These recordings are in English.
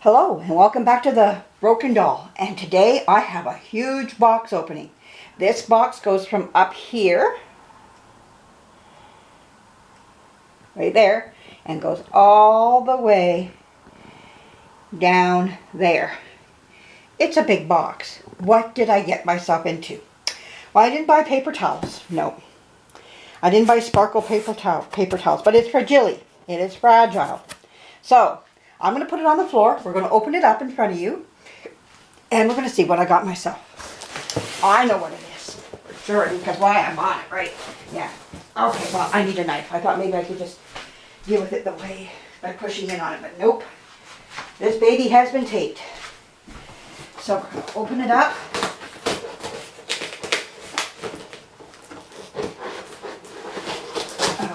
Hello and welcome back to the Broken Doll, and today I have a huge box opening. This box goes from up here, right there, and goes all the way down there. It's a big box. What did I get myself into? Well, I didn't buy paper towels. No. I didn't buy sparkle paper towels, but it's fragile. It is fragile. So, I'm going to put it on the floor. We're going to open it up in front of you. And we're going to see what I got myself. I know what it is. For sure, because why I'm on it, right? Yeah. Okay, well, I need a knife. I thought maybe I could just deal with it the way by pushing in on it, but nope. This baby has been taped. So we're going to open it up.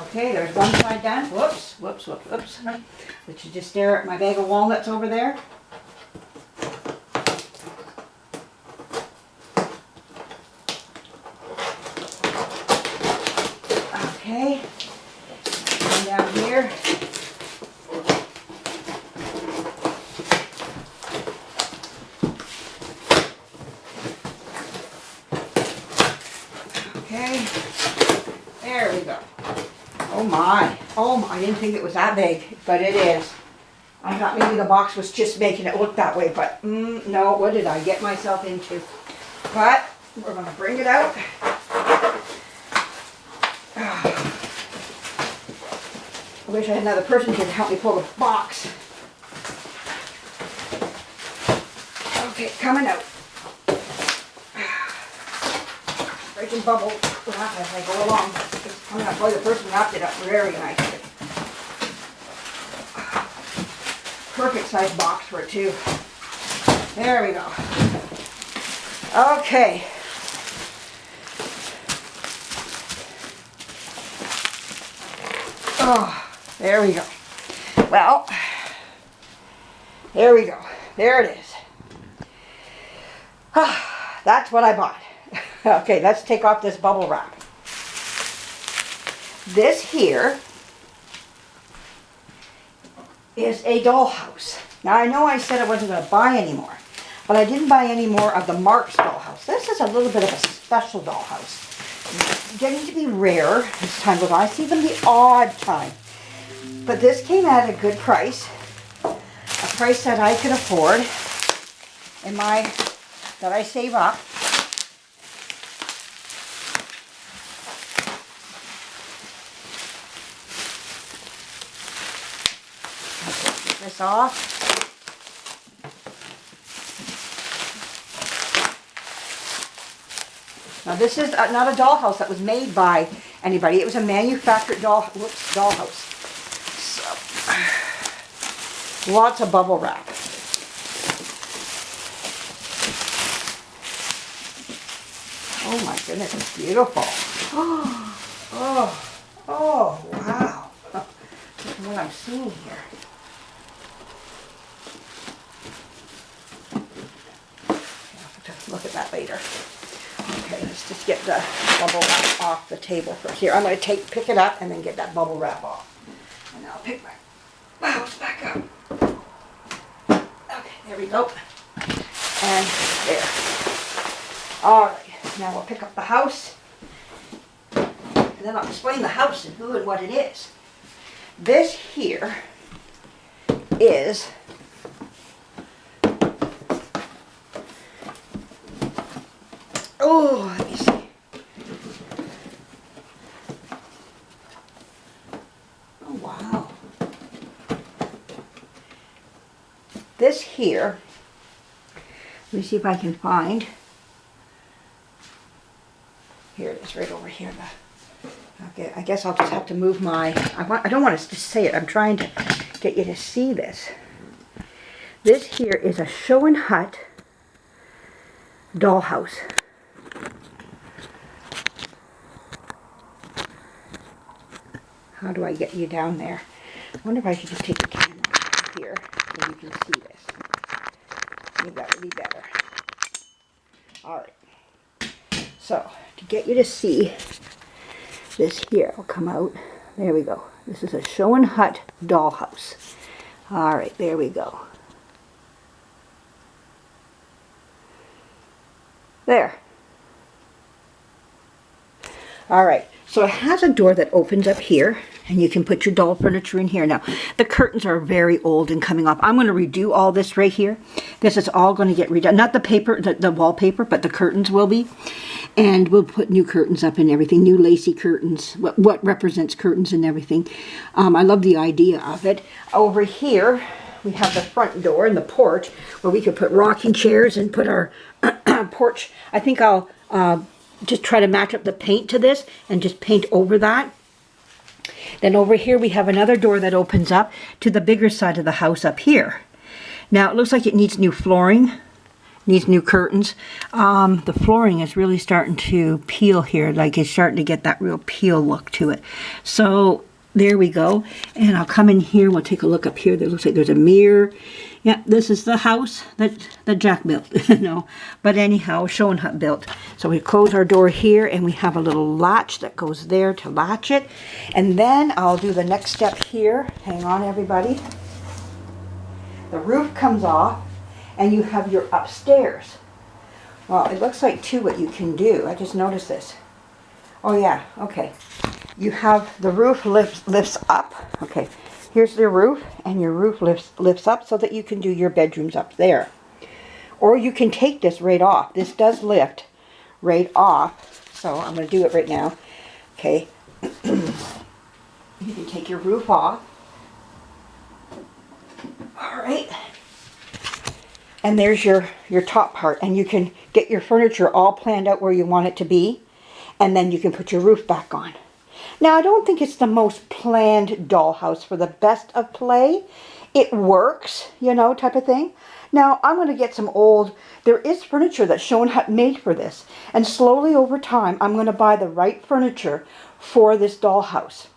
Okay, there's one side done. Whoops, whoops, whoops, whoops. Let you just stare at my bag of walnuts over there. Okay, come down here. Okay, there we go. Oh my, I didn't think it was that big, but it is. I thought maybe the box was just making it look that way, but no, what did I get myself into? But we're going to bring it out. I wish I had another person here to help me pull the box. Okay, coming out. Breaking bubble wrap as I go along. It's coming out. Boy, the person wrapped it up very nicely. Perfect size box for it too. There we go. Okay. Oh, there we go. Well, there we go. There it is. That's what I bought. Okay, let's take off this bubble wrap. This here is a dollhouse. Now I know I said I wasn't going to buy any more, but I didn't buy any more of the Marks dollhouse. This is a little bit of a special dollhouse. Getting to be rare as time goes on. I see them the odd time. But this came at a good price. A price that I could afford in that I save up. This off. Now this is not a dollhouse that was made by anybody. It was a manufactured dollhouse. So, lots of bubble wrap. Oh my goodness, it's beautiful. Oh, wow. Look at what I'm seeing here. Look at that later. Okay, let's just get the bubble wrap off the table first. Here, I'm going to pick it up and then get that bubble wrap off. And I'll pick my house back up. Okay, there we go. And there. Alright, now we'll pick up the house. And then I'll explain the house and who and what it is. This here is let me see. Oh, wow. This here, let me see if I can find. Here it is, right over here. Okay, I guess I'll just have to move my, I don't want to just say it. I'm trying to get you to see this. This here is a Schoenhut Doll House. How do I get you down there? I wonder if I should just take the camera here so you can see this. Maybe that would be better. Alright. So, to get you to see this here, will come out. There we go. This is a Schoenhut Doll House. Alright, there we go. There. Alright, so it has a door that opens up here, and you can put your doll furniture in here. Now, the curtains are very old and coming off. I'm going to redo all this right here. This is all going to get redone. Not the paper, the wallpaper, but the curtains will be. And we'll put new curtains up and everything, new lacy curtains, what represents curtains and everything. I love the idea of it. Over here, we have the front door and the porch, where we could put rocking chairs and put our porch. I think I'll just try to match up the paint to this and just paint over that. Then over here we have another door that opens up to the bigger side of the house up here. Now it looks like it needs new flooring, needs new curtains. The flooring is really starting to peel here, like it's starting to get that real peel look to it. So there we go. And I'll come in here, we'll take a look up here. There looks like there's a mirror. Yeah, this is the house that Jack built. No, but anyhow, Schoenhut built. So we close our door here, and we have a little latch that goes there to latch it. And then I'll do the next step here. Hang on, everybody. The roof comes off, and you have your upstairs. Well, it looks like too what you can do. I just noticed this. Oh yeah, okay. You have the roof lifts up. Okay. Here's the roof, and your roof lifts up so that you can do your bedrooms up there. Or you can take this right off. This does lift right off. So I'm going to do it right now. Okay. You can take your roof off. Alright. And there's your top part. And you can get your furniture all planned out where you want it to be. And then you can put your roof back on. Now, I don't think it's the most planned dollhouse for the best of play. It works, you know, type of thing. Now, I'm going to get some old, there is furniture that Schoenhut made for this. And slowly over time, I'm going to buy the right furniture for this dollhouse.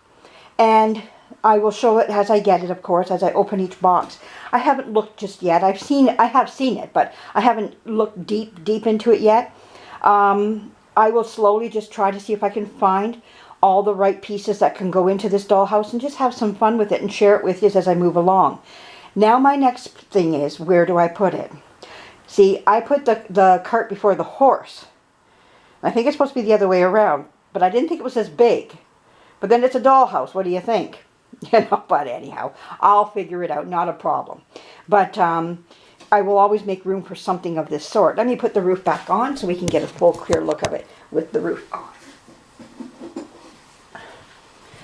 And I will show it as I get it, of course, as I open each box. I haven't looked just yet. I have seen it, but I haven't looked deep into it yet. I will slowly just try to see if I can find all the right pieces that can go into this dollhouse and just have some fun with it and share it with you as I move along. Now my next thing is, where do I put it? See, I put the cart before the horse. I think it's supposed to be the other way around, but I didn't think it was this big. But then it's a dollhouse, what do you think? You know, but anyhow, I'll figure it out, not a problem. But I will always make room for something of this sort. Let me put the roof back on so we can get a full clear look of it with the roof off.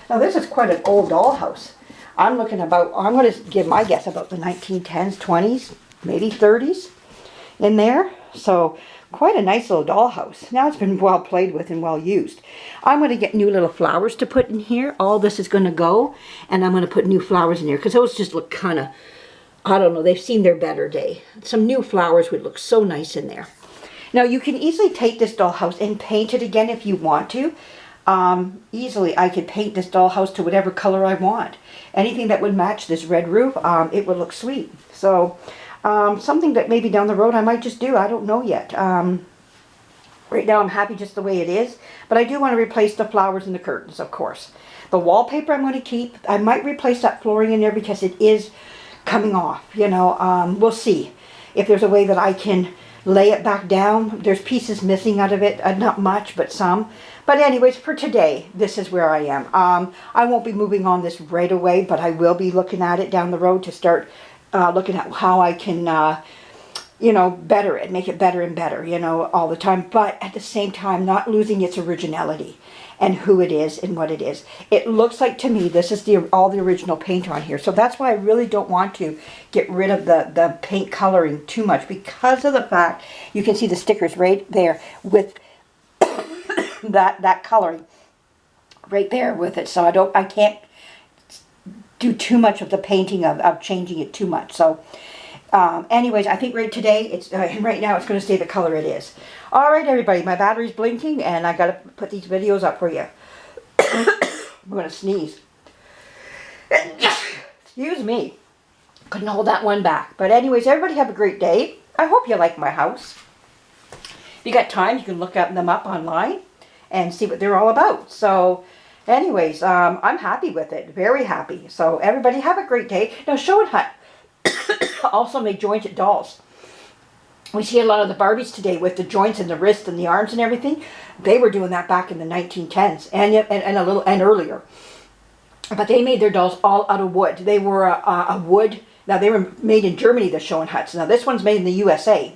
Now this is quite an old dollhouse. I'm going to give my guess about the 1910s, 20s, maybe 30s in there. So quite a nice little dollhouse. Now it's been well played with and well used. I'm going to get new little flowers to put in here. All this is going to go, and I'm going to put new flowers in here because those just look kind of, I don't know, they've seen their better day. Some new flowers would look so nice in there. Now you can easily take this dollhouse and paint it again if you want to. Easily I could paint this dollhouse to whatever color I want. Anything that would match this red roof, it would look sweet. So something that maybe down the road I might just do. I don't know yet. Right now I'm happy just the way it is. But I do want to replace the flowers and the curtains, of course. The wallpaper I'm going to keep. I might replace that flooring in there because it is coming off. You know, we'll see if there's a way that I can lay it back down. There's pieces missing out of it. Not much, but some. But anyways, for today, this is where I am. I won't be moving on this right away, but I will be looking at it down the road to start looking at how I can, you know, better it, make it better and better, you know, all the time. But at the same time, not losing its originality and who it is and what it is. It looks like to me this is all the original paint on here. So that's why I really don't want to get rid of the paint coloring too much, because of the fact you can see the stickers right there with that coloring right there with it. So I can't do too much of the painting of changing it too much. So anyways, I think right now it's going to stay the color it is. All right, everybody, my battery's blinking and I got to put these videos up for you. I'm going to sneeze. Excuse me. Couldn't hold that one back. But anyways, everybody have a great day. I hope you like my house. If you got time, you can look them up online and see what they're all about. So anyways, I'm happy with it. Very happy. So everybody have a great day. Now, Schoenhut also made jointed dolls. We see a lot of the Barbies today with the joints and the wrist and the arms and everything. They were doing that back in the 1910s and earlier. But they made their dolls all out of wood. They were a wood. Now they were made in Germany, the Schoenhuts. Now this one's made in the USA,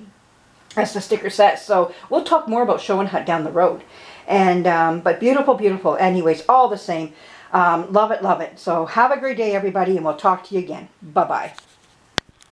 as the sticker says. So we'll talk more about Schoenhut down the road. And but beautiful, beautiful. Anyways, all the same. Love it, love it. So have a great day, everybody, and we'll talk to you again. Bye-bye.